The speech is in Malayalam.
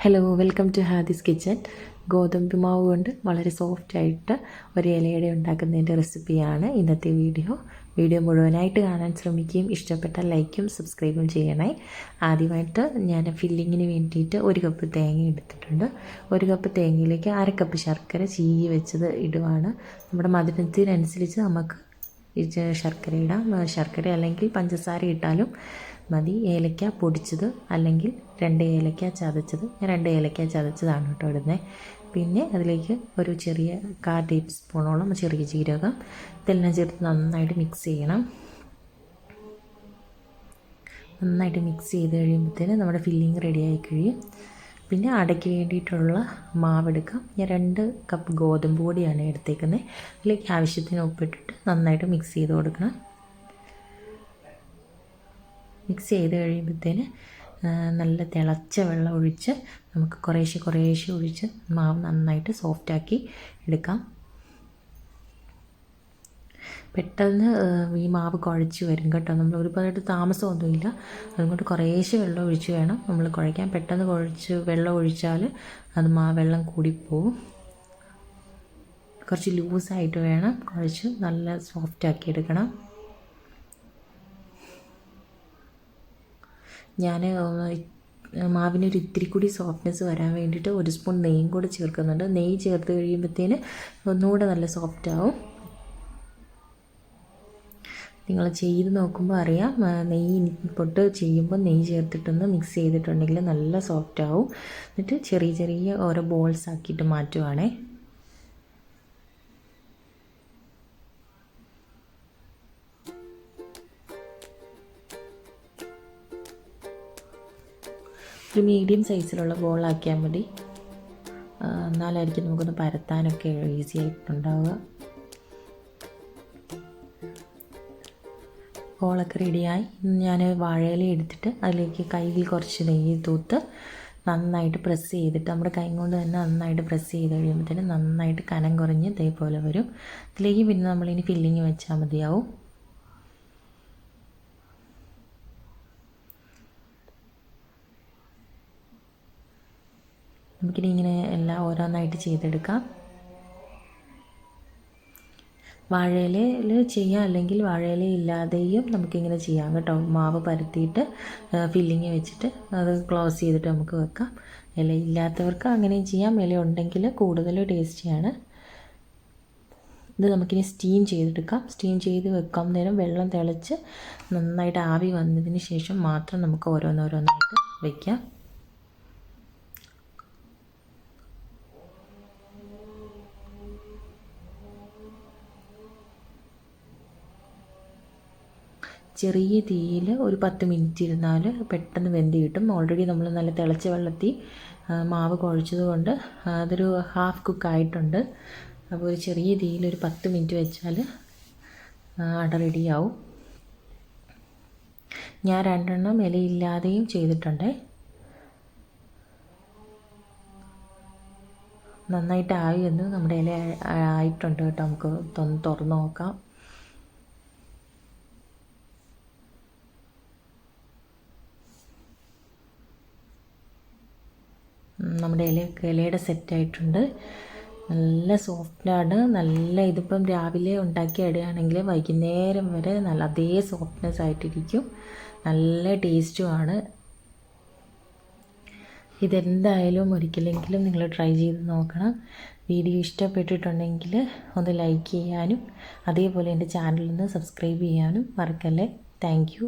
Hello, welcome to Hadi's kitchen. ഗോതമ്പ് മാവ് കൊണ്ട് വളരെ സോഫ്റ്റായിട്ട് ഒരു ഇലയുടെ ഉണ്ടാക്കുന്നതിൻ്റെ റെസിപ്പിയാണ് ഇന്നത്തെ വീഡിയോ മുഴുവനായിട്ട് കാണാൻ ശ്രമിക്കുകയും ഇഷ്ടപ്പെട്ടാൽ ലൈക്കും സബ്സ്ക്രൈബും ചെയ്യണേ. ആദ്യമായിട്ട് ഞാൻ ഫില്ലിങ്ങിന് വേണ്ടിയിട്ട് 1 കപ്പ് തേങ്ങ എടുത്തിട്ടുണ്ട്. 1 കപ്പ് തേങ്ങയിലേക്ക് 1/2 കപ്പ് ശർക്കര ചീകി വെച്ചത് ഇടുവാണ്. നമ്മുടെ മധുരത്തിനനുസരിച്ച് നമുക്ക് ശർക്കര ഇടാം. ശർക്കര അല്ലെങ്കിൽ പഞ്ചസാര ഇട്ടാലും മതി. ഏലക്ക പൊടിച്ചത് അല്ലെങ്കിൽ 2 ഏലക്ക ചതച്ചത്. ഞാൻ 2 ഏലക്ക ചതച്ചതാണ് കേട്ടോ ഇടുന്നത്. പിന്നെ അതിലേക്ക് ഒരു ചെറിയ 1/4 ടീസ്പൂണോളം ചെറിയ ജീരകം, ഇതെല്ലാം ചേർത്ത് നന്നായിട്ട് മിക്സ് ചെയ്യണം. നന്നായിട്ട് മിക്സ് ചെയ്ത് കഴിയുമ്പോഴത്തേന് നമ്മുടെ ഫില്ലിങ് റെഡിയായി കഴിയും. പിന്നെ അടയ്ക്ക് വേണ്ടിയിട്ടുള്ള മാവെടുക്കാം. ഞാൻ 2 കപ്പ് ഗോതമ്പ് പൊടിയാണ് എടുത്തേക്കുന്നത്. അതിലേക്ക് ആവശ്യത്തിന് ഉപ്പിട്ടിട്ട് നന്നായിട്ട് മിക്സ് ചെയ്ത് കൊടുക്കണം. മിക്സ് ചെയ്ത് കഴിയുമ്പോഴത്തേന് നല്ല തിളച്ച വെള്ളം ഒഴിച്ച് നമുക്ക് കുറേശ്ശെ ഒഴിച്ച് മാവ് നന്നായിട്ട് സോഫ്റ്റാക്കി എടുക്കാം. പെട്ടെന്ന് ഈ മാവ് കുഴച്ച് വരും കേട്ടോ. നമ്മൾ ഒരുപാട് താമസമൊന്നുമില്ല. അതുകൊണ്ട് കുറേശ്ശെ വെള്ളം ഒഴിച്ച് വേണം നമ്മൾ കുഴയ്ക്കാൻ. പെട്ടെന്ന് വെള്ളം ഒഴിച്ചാൽ അത് വെള്ളം കൂടിപ്പോവും. കുറച്ച് ലൂസായിട്ട് വേണം കുഴച്ച് നല്ല സോഫ്റ്റാക്കി എടുക്കണം. ഞാൻ മാവിനൊരു ഇത്തിരി കൂടി സോഫ്റ്റ്നെസ് വരാൻ വേണ്ടിയിട്ട് 1 സ്പൂൺ നെയ്യും കൂടെ ചേർക്കുന്നുണ്ട്. നെയ്യ് ചേർത്ത് കഴിയുമ്പോഴത്തേന് ഒന്നുകൂടെ നല്ല സോഫ്റ്റ് ആവും. നിങ്ങൾ ചെയ്ത് നോക്കുമ്പോൾ അറിയാം. നെയ്യ് പൊട്ട് ചെയ്യുമ്പോൾ നെയ്യ് ചേർത്തിട്ടൊന്ന് മിക്സ് ചെയ്തിട്ടുണ്ടെങ്കിൽ നല്ല സോഫ്റ്റ് ആവും. എന്നിട്ട് ചെറിയ ഓരോ ബോൾസ് ആക്കിയിട്ട് മാറ്റുവാണേ. ഒരു മീഡിയം സൈസിലുള്ള ബോളാക്കിയാൽ മതി. എന്നാലായിരിക്കും നമുക്കൊന്ന് പരത്താനൊക്കെ ഈസി ആയിട്ടുണ്ടാവുക. ബോളൊക്കെ റെഡിയായി. ഞാൻ വാഴയില എടുത്തിട്ട് അതിലേക്ക് കയ്യിൽ കുറച്ച് നെയ്യ് തൂത്ത് നന്നായിട്ട് പ്രസ് ചെയ്തിട്ട് നമ്മുടെ കൈ കൊണ്ട് തന്നെ നന്നായിട്ട് പ്രസ് ചെയ്ത് കഴിയുമ്പോഴത്തേനും നന്നായിട്ട് കനം കുറഞ്ഞ് ഇതേപോലെ വരും. ഇതിലേക്ക് പിന്നെ നമ്മളിനി ഫില്ലിങ് വെച്ചാൽ മതിയാവും. നമുക്കിനി ഇങ്ങനെ എല്ലാം ഓരോന്നായിട്ട് ചെയ്തെടുക്കാം. വാഴയിലയിൽ ചെയ്യാം, അല്ലെങ്കിൽ വാഴയില ഇല്ലാതെയും നമുക്കിങ്ങനെ ചെയ്യാം കേട്ടോ. മാവ് പരത്തിയിട്ട് ഫില്ലിങ് വെച്ചിട്ട് അത് ക്ലോസ് ചെയ്തിട്ട് നമുക്ക് വെക്കാം. ഇല ഇല്ലാത്തവർക്ക് അങ്ങനെയും ചെയ്യാം. ഇല ഉണ്ടെങ്കിൽ കൂടുതൽ ടേസ്റ്റിയാണ്. ഇത് നമുക്കിനി സ്റ്റീം ചെയ്തെടുക്കാം. സ്റ്റീം ചെയ്ത് വെക്കാൻ നേരം വെള്ളം തിളച്ച് നന്നായിട്ട് ആവി വന്നതിന് ശേഷം മാത്രം നമുക്ക് ഓരോന്നോരോന്നായിട്ട് വയ്ക്കാം. ചെറിയ തീയിൽ ഒരു 10 മിനിറ്റ് ഇരുന്നാൽ പെട്ടെന്ന് വെന്ത് കിട്ടും. ഓൾറെഡി നമ്മൾ നല്ല തിളച്ച വെള്ളത്തിൽ മാവ് കുഴച്ചത് കൊണ്ട് അതൊരു ഹാഫ് കുക്കായിട്ടുണ്ട്. അപ്പോൾ ഒരു ചെറിയ തീയിൽ ഒരു 10 മിനിറ്റ് വെച്ചാൽ അട റെഡിയാവും. ഞാൻ 2 എണ്ണം ഇലയില്ലാതെയും ചെയ്തിട്ടുണ്ട്. നന്നായിട്ട് ആവി വന്ന് നമ്മുടെ ഇല ആയിട്ടുണ്ട് കേട്ടോ. നമുക്ക് തുറന്ന് നോക്കാം. നമ്മുടെ ഇലയുടെ സെറ്റായിട്ടുണ്ട്. നല്ല സോഫ്റ്റാണ്. ഇതിപ്പം രാവിലെ ഉണ്ടാക്കി ഇടുകയാണെങ്കിൽ വൈകുന്നേരം വരെ അതേ സോഫ്റ്റ്നെസ് ആയിട്ടിരിക്കും. നല്ല ടേസ്റ്റുമാണ്. ഇതെന്തായാലും ഒരിക്കലെങ്കിലും നിങ്ങൾ ട്രൈ ചെയ്ത് നോക്കണം. വീഡിയോ ഇഷ്ടപ്പെട്ടിട്ടുണ്ടെങ്കിൽ ഒന്ന് ലൈക്ക് ചെയ്യാനും അതേപോലെ എൻ്റെ ചാനലിൽ നിന്ന് സബ്സ്ക്രൈബ് ചെയ്യാനും മറക്കല്ലേ. Thank you.